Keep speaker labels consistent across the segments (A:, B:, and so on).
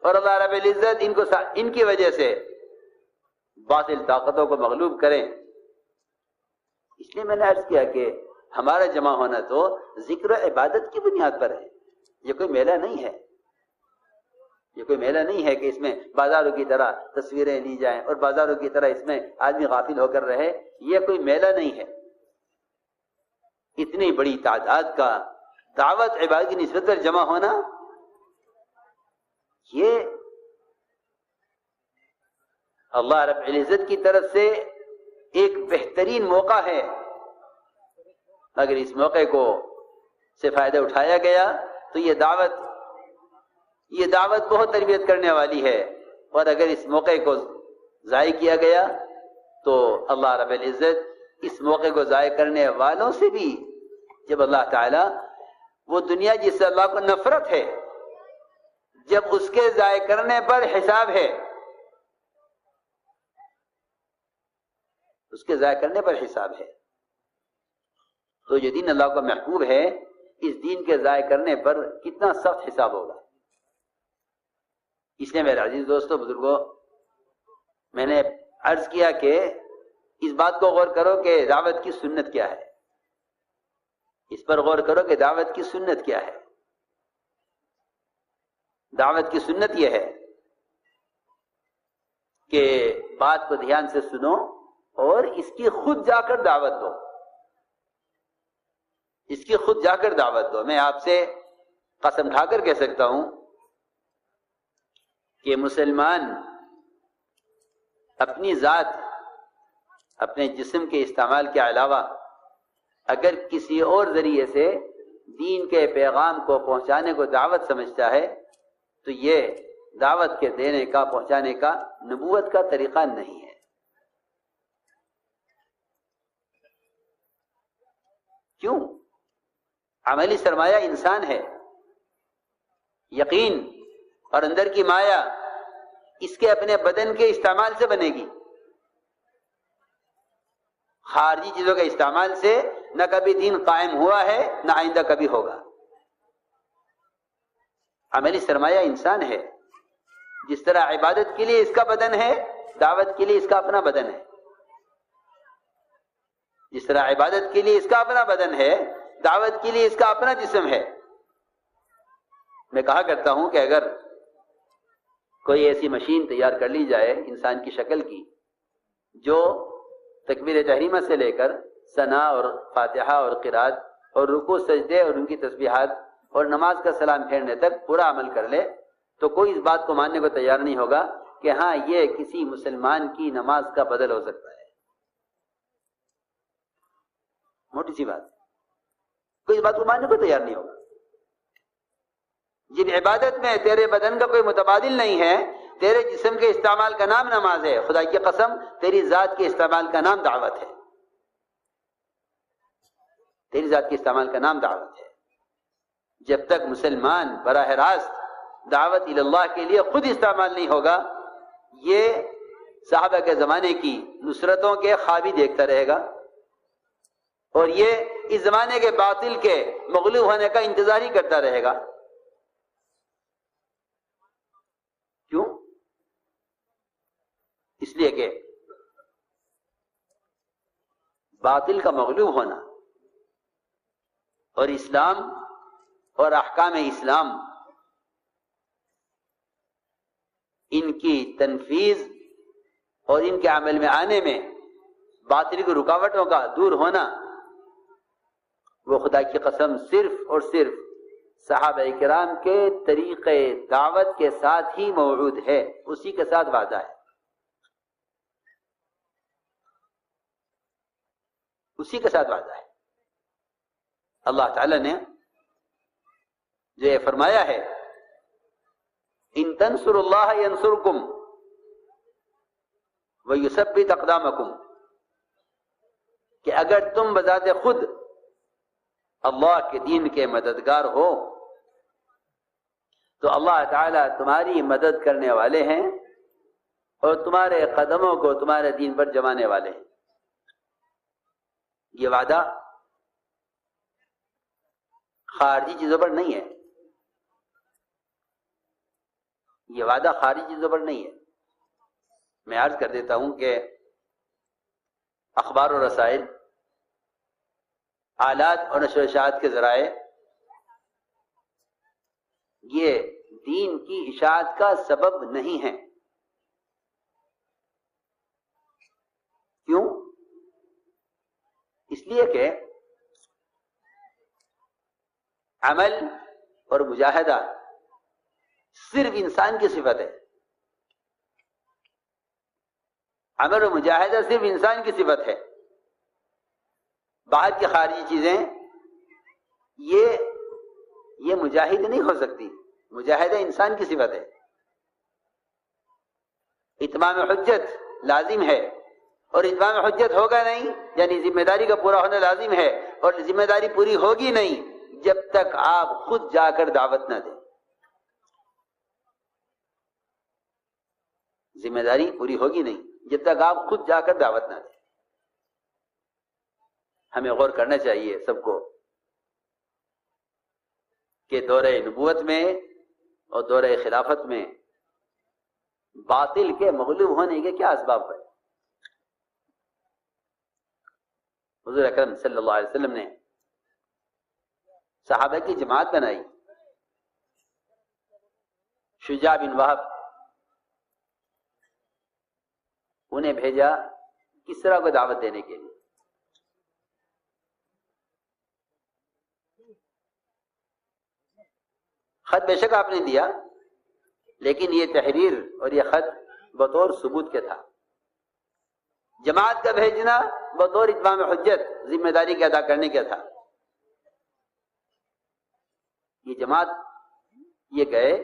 A: اور اللہ رب العزت ان کی وجہ سے باطل طاقتوں کو مغلوب کریں. اس لیے میں نے عرض کیا کہ ہمارا جمع ہونا تو ذکر و عبادت کی بنیاد پر ہے. یہ کوئی میلہ نہیں ہے. یہ کوئی میلہ نہیں ہے کہ اس میں بازاروں کی طرح تصویریں لی جائیں اور بازاروں کی طرح اس میں آدمی غافل ہو کر رہے. یہ کوئی میلہ نہیں ہے. اتنی بڑی تعداد کا دعوت عبادت کی نسبت پر جمع ہونا، یہ اللہ رب العزت کی طرف سے ایک بہترین موقع ہے. اگر اس موقع کو سے فائدہ اٹھایا گیا تو یہ دعوت بہت تربیت کرنے والی ہے، اور اگر اس موقع کو ضائع کیا گیا تو اللہ رب العزت اس موقع کو ضائع کرنے والوں سے بھی، جب اللہ تعالی وہ دنیا جس سے اللہ کو نفرت ہے، جب اس کے ضائع کرنے پر حساب ہے، اس کے ضائع کرنے پر حساب ہے، تو جو دین اللہ کو محبوب ہے اس دین کے ضائع کرنے پر کتنا سخت حساب ہوگا. اس لیے میرے عزیز دوستو بزرگوں، میں نے عرض کیا کہ اس بات کو غور کرو کہ دعوت کی سنت کیا ہے. اس پر غور کرو کہ دعوت کی سنت کیا ہے. دعوت کی سنت یہ ہے کہ بات کو دھیان سے سنو اور اس کی خود جا کر دعوت دو. اس کی خود جا کر دعوت دو. میں آپ سے قسم کھا کر کہہ سکتا ہوں کہ مسلمان اپنی ذات، اپنے جسم کے استعمال کے علاوہ اگر کسی اور ذریعے سے دین کے پیغام کو پہنچانے کو دعوت سمجھتا ہے تو یہ دعوت کے دینے کا، پہنچانے کا نبوت کا طریقہ نہیں ہے. کیوں؟ عملی سرمایہ انسان ہے. یقین اور اندر کی مایا اس کے اپنے بدن کے استعمال سے بنے گی. خارجی چیزوں کے استعمال سے نہ کبھی دین قائم ہوا ہے نہ آئندہ کبھی ہوگا. عملی سرمایہ انسان ہے. جس طرح عبادت کے لیے اس کا بدن ہے، دعوت کے لیے اس کا اپنا بدن ہے. جس طرح عبادت کے لیے اس کا اپنا بدن ہے، دعوت کے لیے اس کا اپنا جسم ہے. میں کہا کرتا ہوں کہ اگر کوئی ایسی مشین تیار کر لی جائے انسان کی شکل کی، جو تکبیر تحریمہ سے لے کر ثنا اور فاتحہ اور قرات اور رکوع سجدے اور ان کی تسبیحات اور نماز کا سلام پھیرنے تک پورا عمل کر لے، تو کوئی اس بات کو ماننے کو تیار نہیں ہوگا کہ ہاں یہ کسی مسلمان کی نماز کا بدل ہو سکتا ہے. موٹی سی بات، کوئی اس بات کو ماننے کو تیار نہیں ہوگا. جن عبادت میں تیرے بدن کا کوئی متبادل نہیں ہے، تیرے جسم کے استعمال کا نام نماز ہے، خدا کی قسم تیری ذات کے استعمال کا نام دعوت ہے. تیری ذات کے استعمال کا نام دعوت ہے. جب تک مسلمان براہ راست دعوت اللہ کے لیے خود استعمال نہیں ہوگا، یہ صحابہ کے زمانے کی نصرتوں کے خواب ہی دیکھتا رہے گا، اور یہ اس زمانے کے باطل کے مغلوب ہونے کا انتظار ہی کرتا رہے گا. کیوں؟ اس لیے کہ باطل کا مغلوب ہونا اور اسلام اور احکام اسلام ان کی تنفیذ اور ان کے عمل میں آنے میں باطل کی رکاوٹوں کا دور ہونا، وہ خدا کی قسم صرف اور صرف صحابہ کرام کے طریقے دعوت کے ساتھ ہی موجود ہے، اسی کے ساتھ وعدہ ہے. اسی کے ساتھ وعدہ ہے. اللہ تعالی نے جو یہ فرمایا ہے، ان تنصروا اللہ ینصرکم ویثبت اقدامکم، کہ اگر تم بذات خود اللہ کے دین کے مددگار ہو تو اللہ تعالیٰ تمہاری مدد کرنے والے ہیں اور تمہارے قدموں کو تمہارے دین پر جمانے والے ہیں. یہ وعدہ خارجی چیزوں پر نہیں ہے، یہ وعدہ خارجی چیزوں پر نہیں ہے. میں عرض کر دیتا ہوں کہ اخبار و رسائل، آلات اور نشر و اشاعت کے ذرائع یہ دین کی اشاعت کا سبب نہیں ہے. کیوں؟ اس لیے کہ عمل اور مجاہدہ صرف انسان کی صفت ہے. عمل و مجاہدہ صرف انسان کی صفت ہے. باہر کی خارجی چیزیں یہ مجاہد نہیں ہو سکتی. مجاہدہ انسان کی صفت ہے. اتمام حجت لازم ہے، اور اتمام حجت ہوگا نہیں، یعنی ذمہ داری کا پورا ہونا لازم ہے، اور ذمہ داری پوری ہوگی نہیں جب تک آپ خود جا کر دعوت نہ دیں. ذمہ داری پوری ہوگی نہیں جب تک آپ خود جا کر دعوت نہ دیں. ہمیں غور کرنا چاہیے سب کو کہ دورہ نبوت میں اور دورہ خلافت میں باطل کے مغلوب ہونے کے کیا اسباب ہیں. حضور اکرم صلی اللہ علیہ وسلم نے صحابہ کی جماعت بنائی. شجاع بن وہب انہیں بھیجا کسرا کو دعوت دینے کے لیے. خط بے شک آپ نے دیا، لیکن یہ تحریر اور یہ خط بطور ثبوت کے تھا. جماعت کا بھیجنا بطور اتمام حجت ذمہ داری کے ادا کرنے کا تھا. یہ جماعت یہ گئے،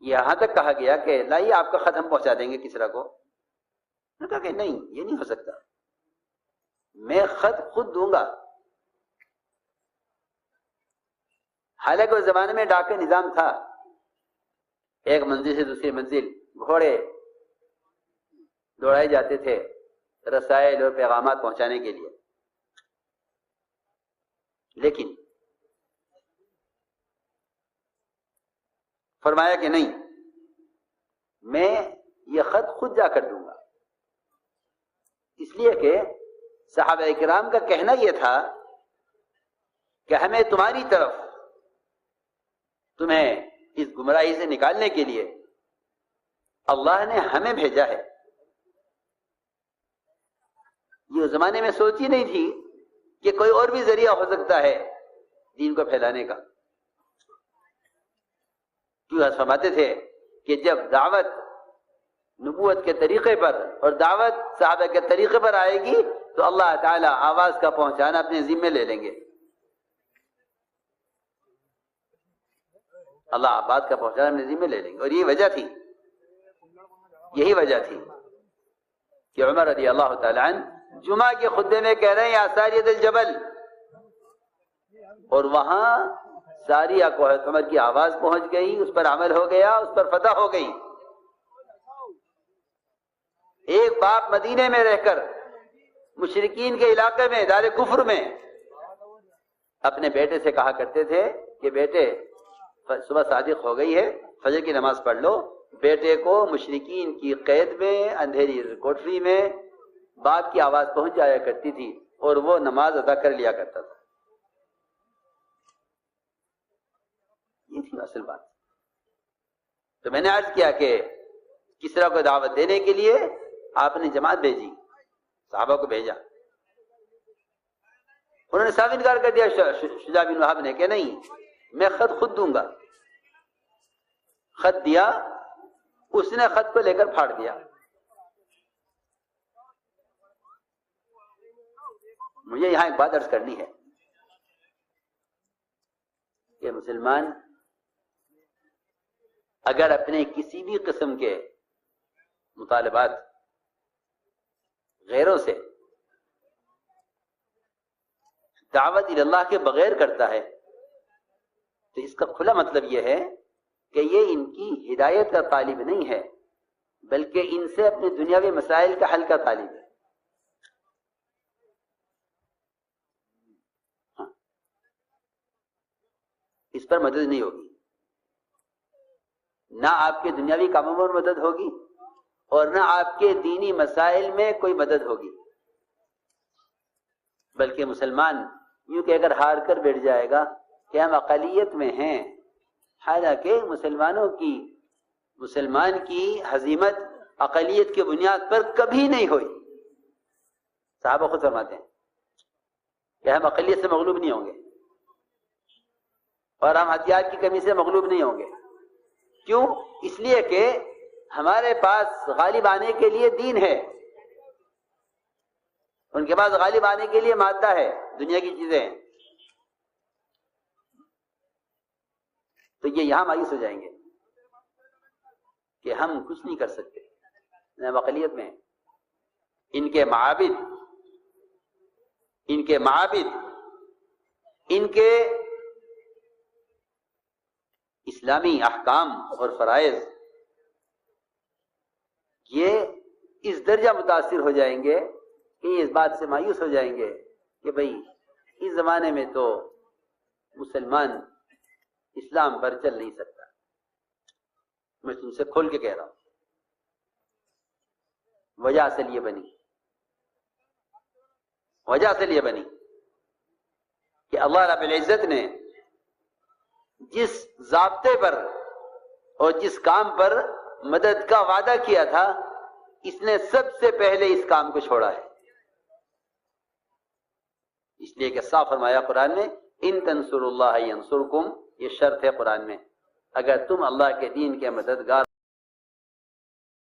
A: یہاں تک کہا گیا کہ لائیے آپ کا خط ہم پہنچا دیں گے کسرا کو. انہوں نے کہا کہ نہیں، یہ نہیں ہو سکتا، میں خط خود دوں گا. حالانکہ اس زمانے میں ڈاک کا نظام تھا. ایک منزل سے دوسری منزل گھوڑے دوڑائے جاتے تھے رسائل اور پیغامات پہنچانے کے لیے. لیکن فرمایا کہ نہیں، میں یہ خط خود جا کر دوں گا. اس لیے کہ صحابہ کرام کا کہنا یہ تھا کہ ہمیں تمہاری طرف، تمہیں اس گمراہی سے نکالنے کے لیے اللہ نے ہمیں بھیجا ہے. یہ اس زمانے میں سوچ ہی نہیں تھی کہ کوئی اور بھی ذریعہ ہو سکتا ہے دین کو پھیلانے کا. کیوں فرماتے تھے کہ جب دعوت نبوت کے طریقے پر اور دعوت صحابہ کے طریقے پر آئے گی تو اللہ تعالی آواز کا پہنچانا اپنے ذمے لے لیں گے. اللہ آواز کا پہنچانا اپنے ذمے لے لیں گے. اور یہ وجہ تھی، یہی وجہ تھی کہ عمر رضی اللہ تعالی عنہ جمعہ کے خطبے میں کہہ رہے ہیں یا ساریۃ الجبل، اور وہاں ساریہ کوہ عمر کی آواز پہنچ گئی، اس پر عمل ہو گیا، اس پر فتح ہو گئی. ایک باپ مدینے میں رہ کر مشرکین کے علاقے میں دار کفر میں اپنے بیٹے سے کہا کرتے تھے کہ بیٹے صبح صادق ہو گئی ہے، فجر کی نماز پڑھ لو. بیٹے کو مشرکین کی قید میں اندھیری کوٹری میں باپ کی آواز پہنچ جایا کرتی تھی اور وہ نماز ادا کر لیا کرتا تھا. یہ تھی اصل بات. تو میں نے عرض کیا کہ کسرا کو دعوت دینے کے لیے آپ نے جماعت بھیجی، صحابہ کو بھیجا. انہوں نے صاف انکار کر دیا شجاع بن وہب نے کہ نہیں، میں خط خود دوں گا. خط دیا، اس نے خط کو لے کر پھاڑ دیا. مجھے یہاں ایک بات عرض کرنی ہے کہ مسلمان اگر اپنے کسی بھی قسم کے مطالبات غیروں سے دعوت اللہ کے بغیر کرتا ہے تو اس کا کھلا مطلب یہ ہے کہ یہ ان کی ہدایت کا طالب نہیں ہے، بلکہ ان سے اپنے دنیاوی مسائل کا حل کا طالب ہے. اس پر مدد نہیں ہوگی. نہ آپ کے دنیاوی کاموں میں مدد ہوگی اور نہ آپ کے دینی مسائل میں کوئی مدد ہوگی، بلکہ مسلمان یوں کہ اگر ہار کر بیٹھ جائے گا کہ ہم اقلیت میں ہیں، حالانکہ مسلمان کی ہزیمت اقلیت کی بنیاد پر کبھی نہیں ہوئی۔ صحابہ خود فرماتے ہیں کہ ہم اقلیت سے مغلوب نہیں ہوں گے اور ہم ہتھیار کی کمی سے مغلوب نہیں ہوں گے۔ کیوں؟ اس لیے کہ ہمارے پاس غالب آنے کے لیے دین ہے، ان کے پاس غالب آنے کے لیے مادہ ہے، دنیا کی چیزیں ہیں۔ تو یہ یہاں مایوس ہو جائیں گے کہ ہم کچھ نہیں کر سکتے، ہم اقلیت میں ہیں۔ ان کے معابد، ان کے اسلامی احکام اور فرائض یہ اس درجہ متاثر ہو جائیں گے کہ یہ اس بات سے مایوس ہو جائیں گے کہ بھئی اس زمانے میں تو مسلمان اسلام پر چل نہیں سکتا۔ میں تم سے کھول کے کہہ رہا ہوں، وجہ اصل یہ بنی کہ اللہ رب العزت نے جس ضابطے پر اور جس کام پر مدد کا وعدہ کیا تھا، اس نے سب سے پہلے اس کام کو چھوڑا ہے۔ اس لیے کہ صاف فرمایا قرآن میں، ان تنصروا اللہ ینصرکم، یہ شرط ہے قرآن میں، اگر تم اللہ کے دین کے مددگار